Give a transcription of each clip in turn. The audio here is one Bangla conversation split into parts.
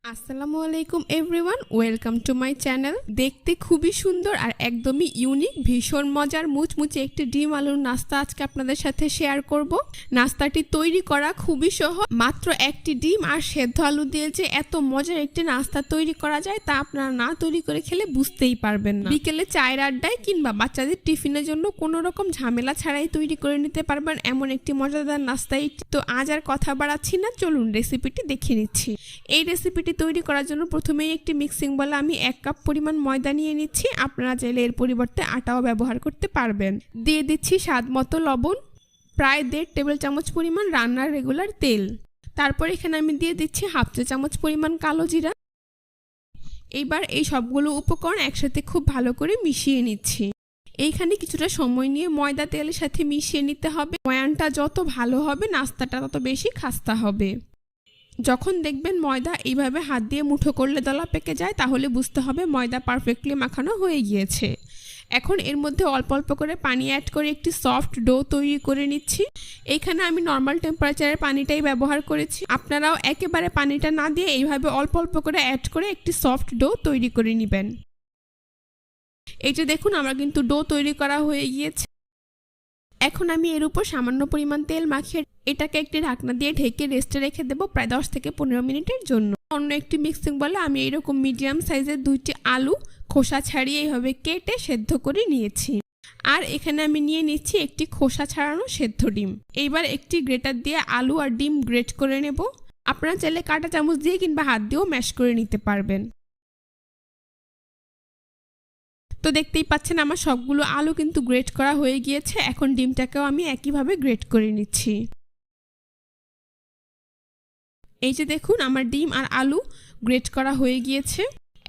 আসসালামু আলাইকুম everyone, welcome to my channel. দেখতে খুবই সুন্দর আর একদমই ইউনিক, ভীষণ মজার মুচমুচে একটি ডিম আলুর নাস্তা আজকে আপনাদের সাথে শেয়ার করব। নাস্তাটি তৈরি করা খুবই সহজ, মাত্র একটি ডিম আর সেদ্ধ আলু দিয়ে যে এত মজার একটি নাস্তা তৈরি করা যায় তা আপনারা না তৈরি করে খেলে বুঝতেই পারবেন না। বিকেলে চায়ের আড্ডায় কিংবা বাচ্চাদের টিফিনের জন্য কোনো রকম ঝামেলা ছাড়াই তৈরি করে নিতে পারবেন এমন একটি মজাদার নাস্তা। তো আজ আর কথা বাড়াচ্ছি না, চলুন রেসিপিটি দেখে নিচ্ছি। এই রেসিপিটি তৈরি করার জন্য প্রথমেই একটি মিক্সিং বলে আমি 1 কাপ পরিমাণ ময়দা নিয়ে নিচ্ছি। আপনারা চাইলে এর পরিবর্তে আটাও ব্যবহার করতে পারবেন। দিয়ে দিচ্ছি স্বাদ মতো লবণ, প্রায় 1.5 টেবিল চামচ পরিমাণ রান্নার রেগুলার তেল। তারপর এখানে আমি দিয়ে দিচ্ছি 1/2 চা চামচ পরিমাণ কালো জিরা। এইবার এই সবগুলো উপকরণ একসাথে খুব ভালো করে মিশিয়ে নিচ্ছি। এইখানে কিছুটা সময় নিয়ে ময়দা তেলের সাথে মিশিয়ে নিতে হবে। ময়ানটা যত ভালো হবে নাস্তাটা তত বেশি খাস্তা হবে। যখন দেখবেন ময়দা এইভাবে হাত দিয়ে মুঠো করলে দলা পেকে যায়, তাহলে বুঝতে হবে ময়দা পারফেক্টলি মাখানো হয়ে গিয়েছে। এখন এর মধ্যে অল্প অল্প করে পানি অ্যাড করে একটি সফট ডো তৈরি করে নিচ্ছি। এইখানে আমি নর্মাল টেম্পারেচারের পানিটাই ব্যবহার করেছি। আপনারাও একেবারে পানিটা না দিয়ে এইভাবে অল্প অল্প করে অ্যাড করে একটি সফট ডো তৈরি করে নেবেন। এই যে দেখুন, আমার কিন্তু ডো তৈরি করা হয়ে গিয়েছে। এখন আমি এর উপর সামান্য পরিমাণ তেল মাখিয়ে এটাকে একটি ঢাকনা দিয়ে ঢেকে রেস্টে রেখে দেবো প্রায় 10 থেকে 15 মিনিটের জন্য। অন্য একটি মিক্সিং বলে আমি এরকম মিডিয়াম সাইজের 2টি আলু খোসা ছাড়িয়ে এইভাবে কেটে সেদ্ধ করে নিয়েছি। আর এখানে আমি নিয়ে নিচ্ছি একটি খোসা ছাড়ানো সেদ্ধ ডিম। এইবার একটি গ্রেটার দিয়ে আলু আর ডিম গ্রেট করে নেব। আপনারা চাইলে কাঁটা চামচ দিয়ে কিংবা হাত দিয়েও ম্যাশ করে নিতে পারবেন। তো দেখতেই পাচ্ছেন আমার সবগুলো আলু কিন্তু গ্রেট করা হয়ে গিয়েছে। এখন ডিমটাকেও আমি একইভাবে গ্রেট করে নিচ্ছি। এই যে দেখুন, আমার ডিম আর আলু গ্রেট করা হয়ে গিয়েছে।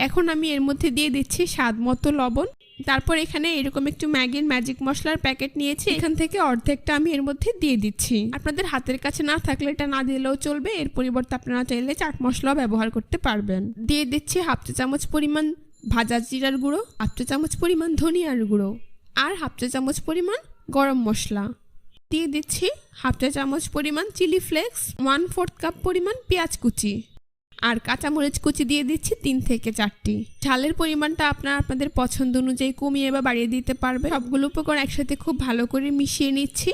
এখন আমি এর মধ্যে দিয়ে দিচ্ছি স্বাদ মতো লবণ। তারপর এখানে এরকম একটু ম্যাগির ম্যাজিক মশলার প্যাকেট নিয়েছি, এখান থেকে অর্ধেকটা আমি এর মধ্যে দিয়ে দিচ্ছি। আপনাদের হাতের কাছে না থাকলে এটা না দিলেও চলবে, এর পরিবর্তে আপনারা চাইলে চাট মশলাও ব্যবহার করতে পারবেন। দিয়ে দিচ্ছি 1/2 চা চামচ পরিমাণ ভাজা জিরার গুঁড়ো, 1/2 চা চামচ পরিমাণ ধনিয়ার গুঁড়ো আর 1/2 চা চামচ পরিমাণ গরম মশলা। দিয়ে দিচ্ছি 1/2 চা চামচ পরিমাণ চিলি ফ্লেক্স, 1/4 কাপ পরিমাণ পেঁয়াজ কুচি আর কাঁচামরিচ কুচি দিয়ে দিচ্ছি 3 থেকে 4টি। ঝালের পরিমাণটা আপনারা আপনাদের পছন্দ অনুযায়ী কমিয়ে বা বাড়িয়ে দিতে পারবেন। সবগুলো উপকরণ একসাথে খুব ভালো করে মিশিয়ে নিচ্ছি।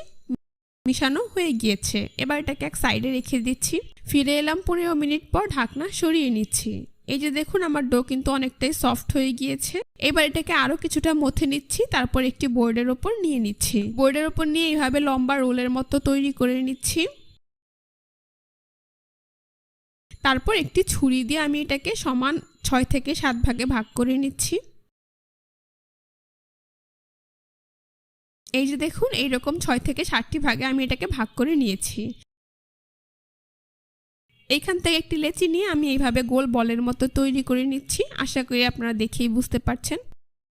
মিশানো হয়ে গিয়েছে, এবার এটাকে এক সাইডে রেখে দিচ্ছি। ফিরে এলাম 15 মিনিট পর, ঢাকনা সরিয়ে নিচ্ছি। এই যে দেখুন, আমার ডো কিন্তু অনেকটাই সফট হয়ে গিয়েছে। এবার এটাকে আরো কিছুটা মথে নিচ্ছি, তারপর একটি বোর্ডের ওপর নিয়ে নিচ্ছি। বোর্ডের ওপর নিয়ে এইভাবে লম্বা রোলের মতো তৈরি করে নিচ্ছি। তারপর একটি ছুরি দিয়ে আমি এটাকে সমান 6 থেকে 7 ভাগে ভাগ করে নিচ্ছি। এই যে দেখুন, এইরকম 6 থেকে 7টি ভাগে আমি এটাকে ভাগ করে নিয়েছি। এইখান থেকে একটি লেচি নিয়ে আমি এইভাবে গোল বলের মতো তৈরি করে নিচ্ছি। আশা করি আপনারা দেখেই বুঝতে পারছেন।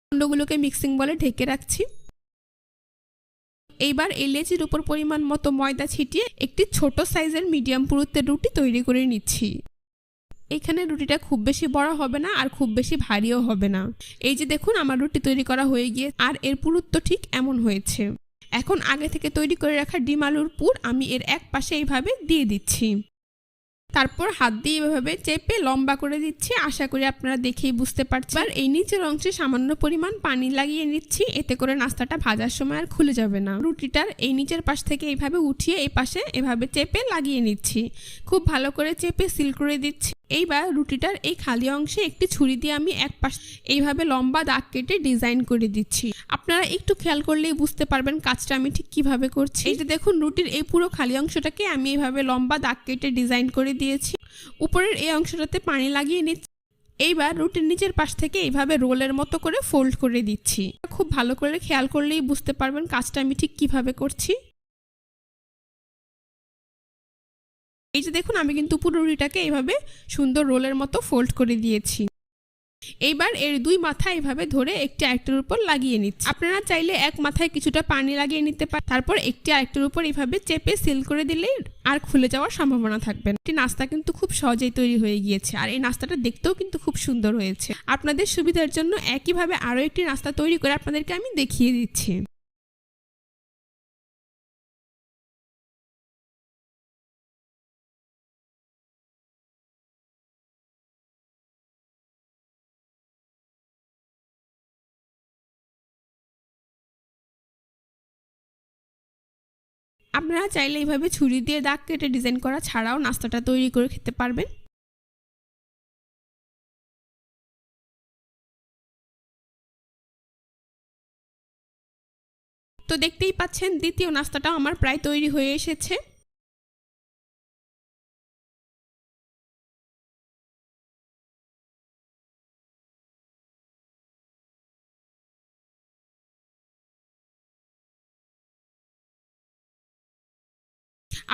খণ্ডগুলোকে মিক্সিং বলে ঢেকে রাখছি। এইবার এই লেচির উপর পরিমাণ মতো ময়দা ছিটিয়ে একটি ছোট সাইজের মিডিয়াম পুরুত্বের রুটি তৈরি করে নিচ্ছি। এখানে রুটিটা খুব বেশি বড় হবে না আর খুব বেশি ভারীও হবে না। এই যে দেখুন, আমার রুটি তৈরি করা হয়ে গিয়ে আর এর পুরুত্ব ঠিক এমন হয়েছে। এখন আগে থেকে তৈরি করে রাখা ডিম আলুর পুর আমি এর এক পাশে এইভাবে দিয়ে দিচ্ছি। তারপর হাত দিয়ে এভাবে চেপে লম্বা করে দিচ্ছি। আশা করি আপনারা দেখেই বুঝতে পারছেন। আর এই নিচের অংশে সামান্য পরিমাণ পানি লাগিয়ে নিচ্ছি, এতে করে নাস্তাটা ভাজার সময় আর খুলে যাবে না। রুটিটার এই নিচের পাশ থেকে এইভাবে উঠিয়ে এই পাশে এভাবে চেপে লাগিয়ে নিচ্ছি। খুব ভালো করে চেপে সিল করে দিচ্ছি। এইবার রুটিটার এই খালি অংশে একটি ছুরি দিয়ে আমি এক পাশ এইভাবে লম্বা দাগ কেটে ডিজাইন করে দিচ্ছি। আপনারা একটু খেয়াল করলেই বুঝতে পারবেন কাজটা আমি ঠিক কিভাবে করছি। এই যে দেখুন, রুটির এই পুরো খালি অংশটাকে আমি এইভাবে লম্বা দাগ কেটে ডিজাইন করে দিয়েছি। উপরের এই অংশটাতে পানি লাগিয়ে নিচ্ছি। এইবার রুটির নিচের পাশ থেকে এইভাবে রোলের মতো করে ফোল্ড করে দিচ্ছি। খুব ভালো করে খেয়াল করলেই বুঝতে পারবেন কাজটা আমি ঠিক কিভাবে করছি। এই যে দেখুন, আমি কিন্তু পুরো রুটিটাকে এইভাবে সুন্দর রোলের মতো ফোল্ড করে দিয়েছি। এইবার এর 2 মাথা এইভাবে ধরে একটি আরেকটার উপর লাগিয়ে নিচ্ছি। আপনারা চাইলে এক মাথায় কিছুটা পানি লাগিয়ে নিতে পারেন। তারপর একটি আরেকটার উপর এইভাবে চেপে সিল করে দিলেই আর খুলে যাওয়ার সম্ভাবনা থাকবে না। এই নাস্তা কিন্তু খুব সহজেই তৈরি হয়ে গিয়েছে আর এই নাস্তাটা দেখতেও কিন্তু খুব সুন্দর হয়েছে। আপনাদের সুবিধার জন্য একইভাবে আরো একটি নাস্তা তৈরি করে আপনাদেরকে আমি দেখিয়ে দিচ্ছি। আপনারা চাইলে এইভাবে ছুরি দিয়ে দাগ কেটে ডিজাইন করা ছাড়াও নাস্তাটা তৈরি করে খেতে পারবেন। তো দেখতেই পাচ্ছেন দ্বিতীয় নাস্তাটা আমার প্রায় তৈরি হয়ে এসেছে।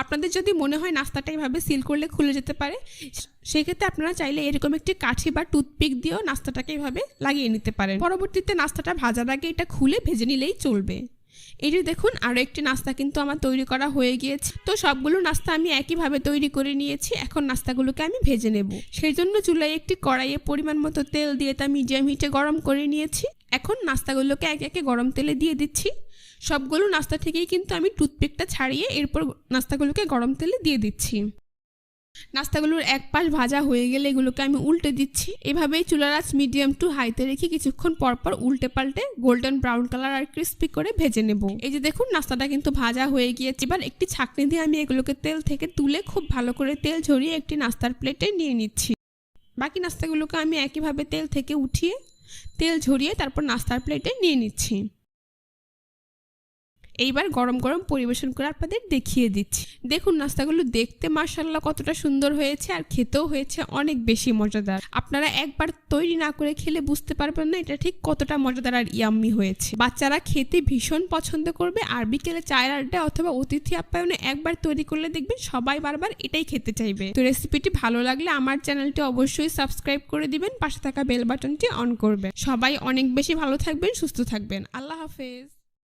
আপনাদের যদি মনে হয় নাস্তাটা এইভাবে সিল করলে খুলে যেতে পারে, সেক্ষেত্রে আপনারা চাইলে এরকম একটি কাঠি বা টুথপিক দিয়েও নাস্তাটাকে এইভাবে লাগিয়ে নিতে পারেন। পরবর্তীতে নাস্তাটা ভাজার আগে এটা খুলে ভেজে নিলেই চলবে। এই যে দেখুন আরও একটি নাস্তা কিন্তু আমার তৈরি করা হয়ে গিয়েছে। তো সবগুলো নাস্তা আমি একইভাবে তৈরি করে নিয়েছি। এখন নাস্তাগুলোকে আমি ভেজে নেব। সেই জন্য চুলায় একটি কড়াইয়ে পরিমাণ মতো তেল দিয়ে তা মিডিয়াম হিটে গরম করে নিয়েছি। এখন নাস্তাগুলোকে একে একে গরম তেলে দিয়ে দিচ্ছি। সবগুলো নাস্তা থেকেই কিন্তু আমি টুথপিকটা ছাড়িয়ে এরপর নাস্তাগুলোকে গরম তেলে দিয়ে দিচ্ছি। নাস্তাগুলোর এক পাশ ভাজা হয়ে গেলে এগুলোকে আমি উল্টে দিচ্ছি। এভাবেই চুলার আঁচ মিডিয়াম টু হাইতে রেখে কিছুক্ষণ পরপর উল্টে পাল্টে গোল্ডেন ব্রাউন কালার আর ক্রিস্পি করে ভেজে নেব। এই যে দেখুন নাস্তাটা কিন্তু ভাজা হয়ে গিয়েছে। এবার একটি ছাঁকনি দিয়ে আমি এগুলোকে তেল থেকে তুলে খুব ভালো করে তেল ঝরিয়ে একটি নাস্তার প্লেটে নিয়ে নিচ্ছি। বাকি নাস্তাগুলোকে আমি একইভাবে তেল থেকে উঠিয়ে তেল ঝরিয়ে তারপর নাস্তার প্লেটে নিয়ে নিচ্ছি। এইবার গরম গরম পরিবেশন করে আপনাদের দেখিয়ে দিচ্ছি। দেখুন নাস্তাগুলো দেখতে মাশাআল্লাহ কতটা সুন্দর হয়েছে আর খেতেও হয়েছে অনেক বেশি মজাদার। আপনারা একবার তৈরি না করে খেলে বুঝতে পারবেন না এটা ঠিক কতটা মজাদার আর ইয়াম্মি হয়েছে। বাচ্চারা খেতে ভীষণ পছন্দ করবে আর বিকেলে চায়ের আড্ডা অথবা অতিথি আপ্যায়নে একবার তৈরি করলে দেখবেন সবাই বারবার এটাই খেতে চাইবে। তো রেসিপিটি ভালো লাগলে আমার চ্যানেলটি অবশ্যই সাবস্ক্রাইব করে দিবেন, পাশে থাকা বেল বাটনটি অন করবেন। সবাই অনেক বেশি ভালো থাকবেন, সুস্থ থাকবেন। আল্লাহ হাফেজ।